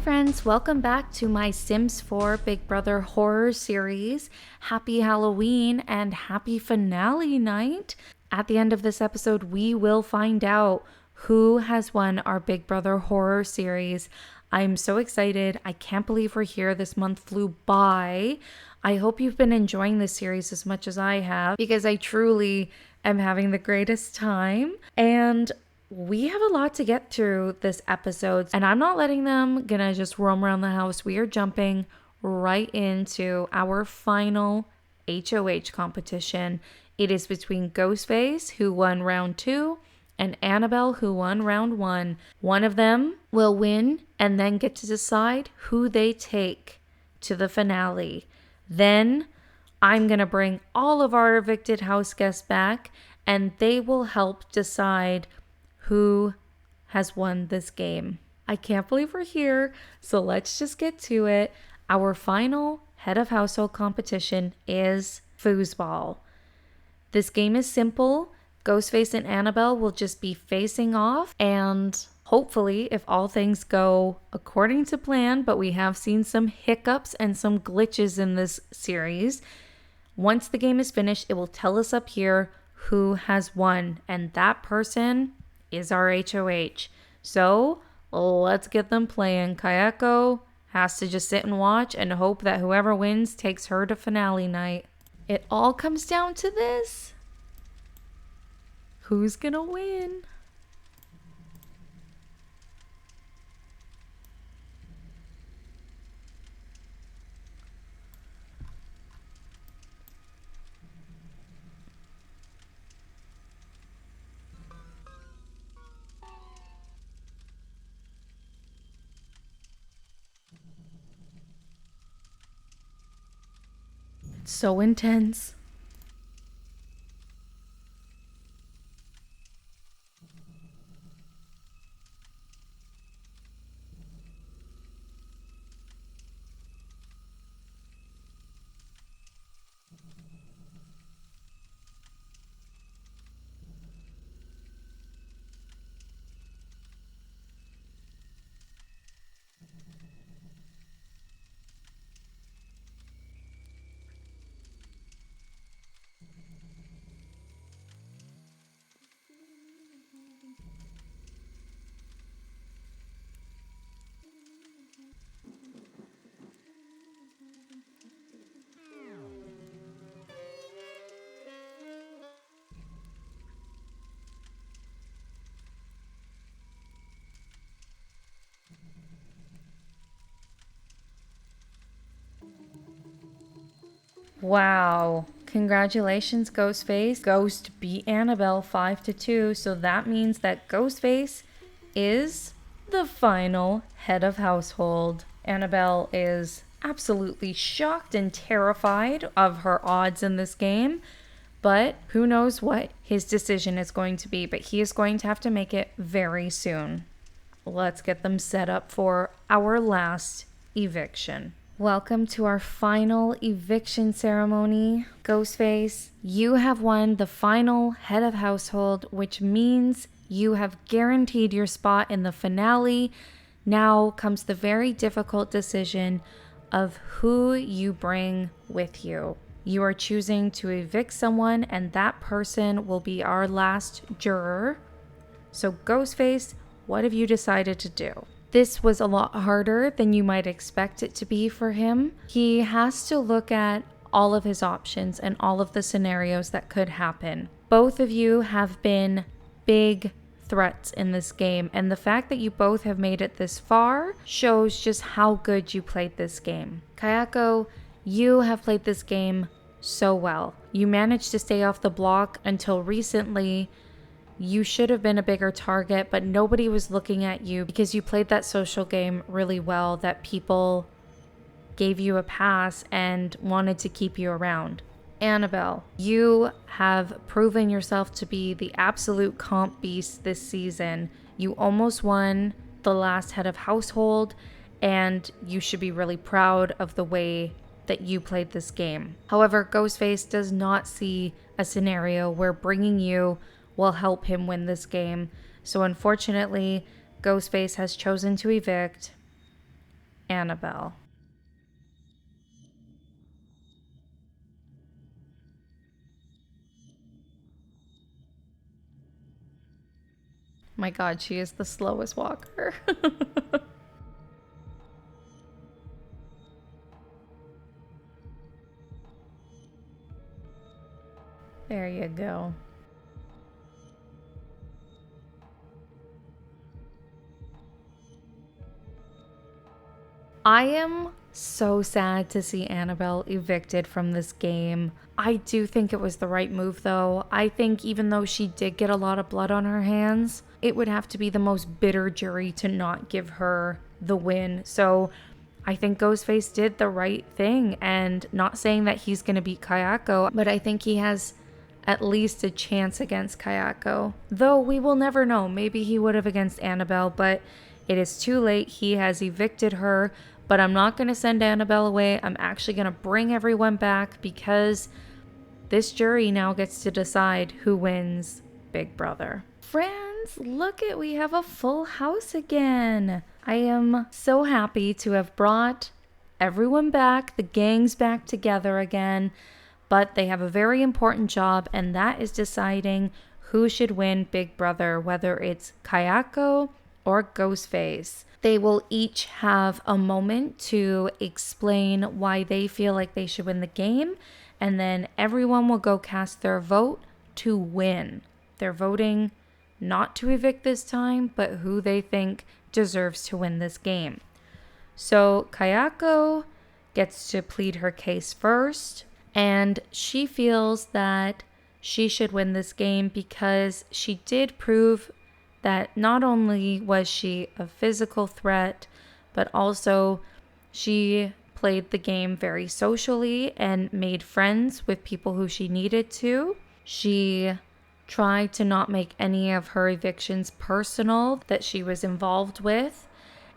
friends, welcome back to my Sims 4 Big Brother horror series. Happy Halloween and happy finale night. At the end of this episode, we will find out who has won our Big Brother horror series. I'm so excited. I can't believe we're here. This month flew by. I hope you've been enjoying this series as much as I have, because I truly am having the greatest time. And we have a lot to get through this episode, and I'm not letting them gonna just roam around the house. We are jumping right into our final HOH competition. It is between Ghostface, who won round 2, and Annabelle, who won round 1. One of them will win and then get to decide who they take to the finale. Then I'm gonna bring all of our evicted house guests back, and they will help decide who has won this game. I can't believe we're here, so let's just get to it. Our final head of household competition is foosball. This game is simple. Ghostface and Annabelle will just be facing off, and hopefully, if all things go according to plan, but we have seen some hiccups and some glitches in this series, once the game is finished, it will tell us up here who has won, and that person is our HOH. So let's get them playing. Kayako has to just sit and watch and hope that whoever wins takes her to finale night. It all comes down to this. Who's gonna win? So intense. Wow. Congratulations, Ghostface. Ghost beat Annabelle 5-2, so that means that Ghostface is the final head of household. Annabelle is absolutely shocked and terrified of her odds in this game, but who knows what his decision is going to be, but he is going to have to make it very soon. Let's get them set up for our last eviction. Welcome to our final eviction ceremony. Ghostface, you have won the final head of household, which means you have guaranteed your spot in the finale. Now comes the very difficult decision of who you bring with you. You are choosing to evict someone, and that person will be our last juror. So Ghostface, what have you decided to do? This was a lot harder than you might expect it to be for him. He has to look at all of his options and all of the scenarios that could happen. Both of you have been big threats in this game, and the fact that you both have made it this far shows just how good you played this game. Kayako, you have played this game so well. You managed to stay off the block until recently. You should have been a bigger target, but nobody was looking at you because you played that social game really well, that people gave you a pass and wanted to keep you around. Annabelle, you have proven yourself to be the absolute comp beast this season. You almost won the last head of household, and you should be really proud of the way that you played this game. However, Ghostface does not see a scenario where bringing you will help him win this game. So unfortunately, Ghostface has chosen to evict Annabelle. My God, she is the slowest walker. There you go. I am so sad to see Annabelle evicted from this game. I do think it was the right move though. I think even though she did get a lot of blood on her hands, it would have to be the most bitter jury to not give her the win. So I think Ghostface did the right thing, and not saying that he's going to beat Kayako, but I think he has at least a chance against Kayako. Though we will never know. Maybe he would have against Annabelle, but it is too late. He has evicted her, but I'm not going to send Annabelle away. I'm actually going to bring everyone back because this jury now gets to decide who wins Big Brother. Friends, look it, we have a full house again. I am so happy to have brought everyone back, the gang's back together again, but they have a very important job, and that is deciding who should win Big Brother, whether it's Kayako or Ghostface. They will each have a moment to explain why they feel like they should win the game, and then everyone will go cast their vote to win. They're voting not to evict this time, but who they think deserves to win this game. So Kayako gets to plead her case first, and she feels that she should win this game because she did prove that not only was she a physical threat, but also she played the game very socially and made friends with people who she needed to. She tried to not make any of her evictions personal that she was involved with,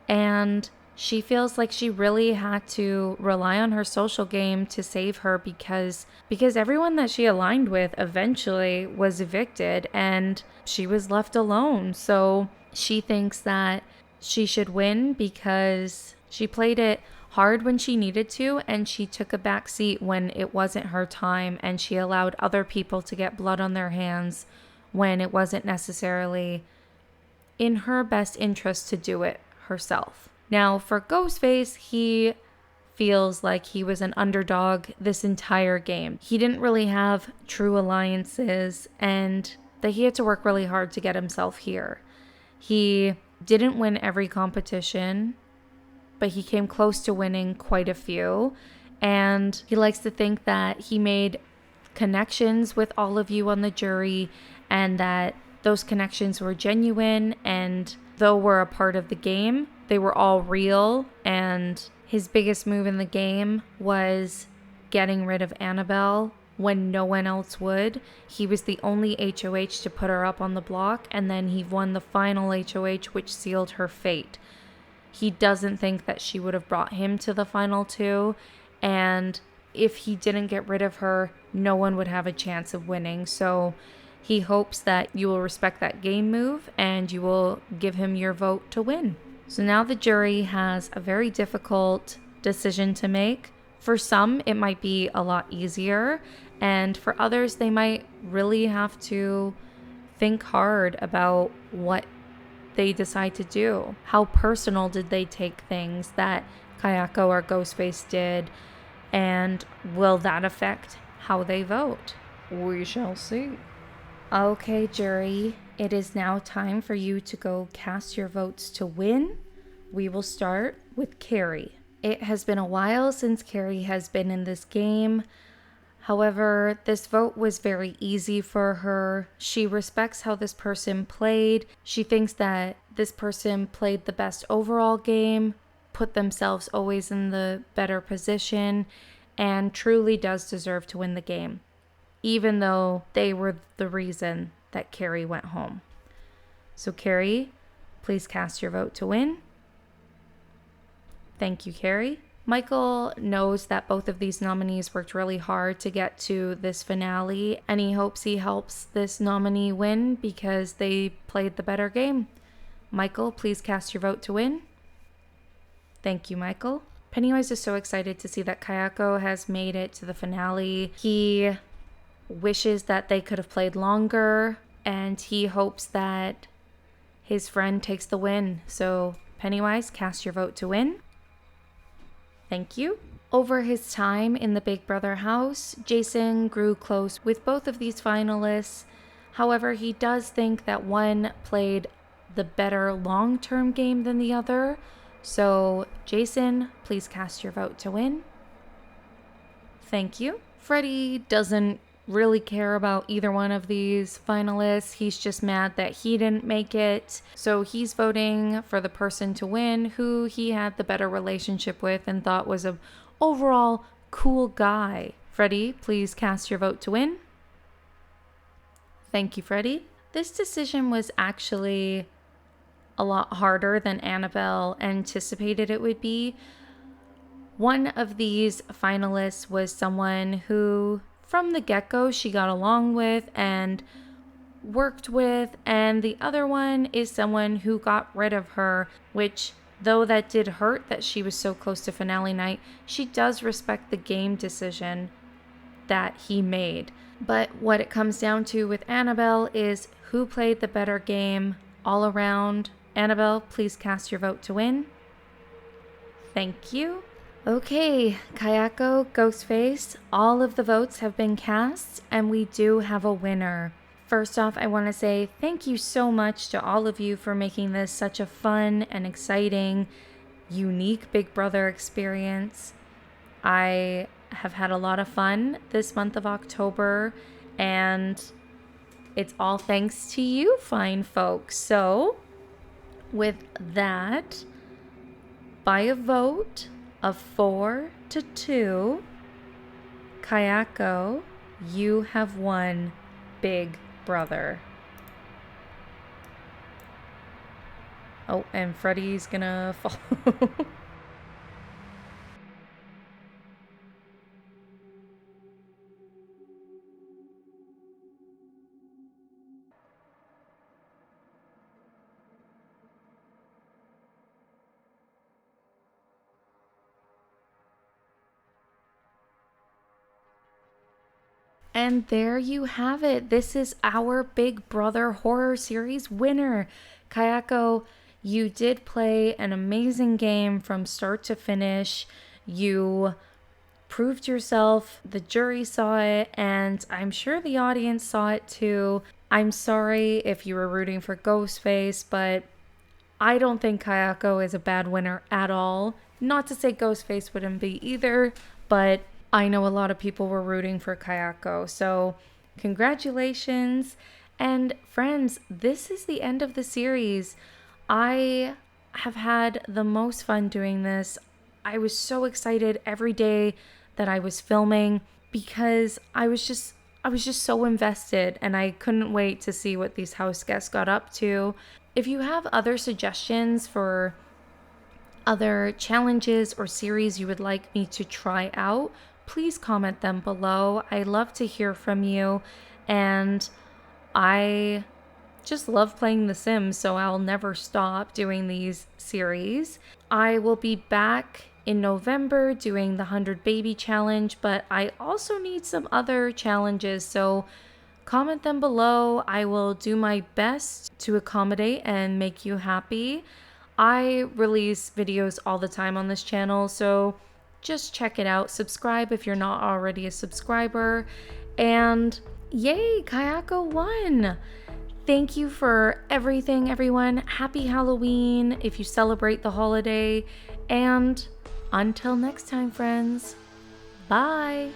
and she feels like she really had to rely on her social game to save her because everyone that she aligned with eventually was evicted and she was left alone. So she thinks that she should win because she played it hard when she needed to, and she took a back seat when it wasn't her time, and she allowed other people to get blood on their hands when it wasn't necessarily in her best interest to do it herself. Now, for Ghostface, he feels like he was an underdog this entire game. He didn't really have true alliances, and that he had to work really hard to get himself here. He didn't win every competition, but he came close to winning quite a few. And he likes to think that he made connections with all of you on the jury, and that those connections were genuine, and though we're a part of the game, they were all real. And his biggest move in the game was getting rid of Annabelle when no one else would. He was the only HOH to put her up on the block, and then he won the final HOH, which sealed her fate. He doesn't think that she would have brought him to the final two, and if he didn't get rid of her, no one would have a chance of winning. So he hopes that you will respect that game move and you will give him your vote to win. So now the jury has a very difficult decision to make. For some, it might be a lot easier, and for others, they might really have to think hard about what they decide to do. How personal did they take things that Kayako or Ghostface did, and will that affect how they vote? We shall see. Okay, jury, it is now time for you to go cast your votes to win. We will start with Carrie. It has been a while since Carrie has been in this game. However, this vote was very easy for her. She respects how this person played. She thinks that this person played the best overall game, put themselves always in the better position, and truly does deserve to win the game, even though they were the reason that Carrie went home. So Carrie, please cast your vote to win. Thank you, Carrie. Michael knows that both of these nominees worked really hard to get to this finale, and he hopes he helps this nominee win because they played the better game. Michael, please cast your vote to win. Thank you, Michael. Pennywise is so excited to see that Kayako has made it to the finale. He wishes that they could have played longer, and he hopes that his friend takes the win. So, Pennywise, cast your vote to win. Thank you. Over his time in the Big Brother house, Jason grew close with both of these finalists. However, he does think that one played the better long-term game than the other. So, Jason, please cast your vote to win. Thank you. Freddie doesn't really care about either one of these finalists. He's just mad that he didn't make it. So he's voting for the person to win who he had the better relationship with and thought was a overall cool guy. Freddie, please cast your vote to win. Thank you, Freddie. This decision was actually a lot harder than Annabelle anticipated it would be. One of these finalists was someone who, from the get-go, she got along with and worked with, and the other one is someone who got rid of her, which, though that did hurt that she was so close to finale night, she does respect the game decision that he made. But what it comes down to with Annabelle is who played the better game all around. Annabelle, please cast your vote to win. Thank you. Okay, Kayako, Ghostface, all of the votes have been cast, and we do have a winner. First off, I want to say thank you so much to all of you for making this such a fun and exciting, unique Big Brother experience. I have had a lot of fun this month of October, and it's all thanks to you fine folks. So, with that, by a vote of 4-2, Kayako, you have won Big Brother. Oh, and Freddie's gonna follow. And there you have it. This is our Big Brother horror series winner. Kayako, you did play an amazing game from start to finish. You proved yourself. The jury saw it, and I'm sure the audience saw it too. I'm sorry if you were rooting for Ghostface, but I don't think Kayako is a bad winner at all. Not to say Ghostface wouldn't be either, but I know a lot of people were rooting for Kayako, so congratulations. And friends, this is the end of the series. I have had the most fun doing this. I was so excited every day that I was filming because I was just so invested, and I couldn't wait to see what these house guests got up to. If you have other suggestions for other challenges or series you would like me to try out, please comment them below. I love to hear from you, and I just love playing The Sims, so I'll never stop doing these series. I will be back in November doing the 100 Baby Challenge, but I also need some other challenges, so comment them below. I will do my best to accommodate and make you happy. I release videos all the time on this channel, so just check it out. Subscribe if you're not already a subscriber. And yay, Kayako won! Thank you for everything, everyone. Happy Halloween if you celebrate the holiday. And until next time, friends. Bye!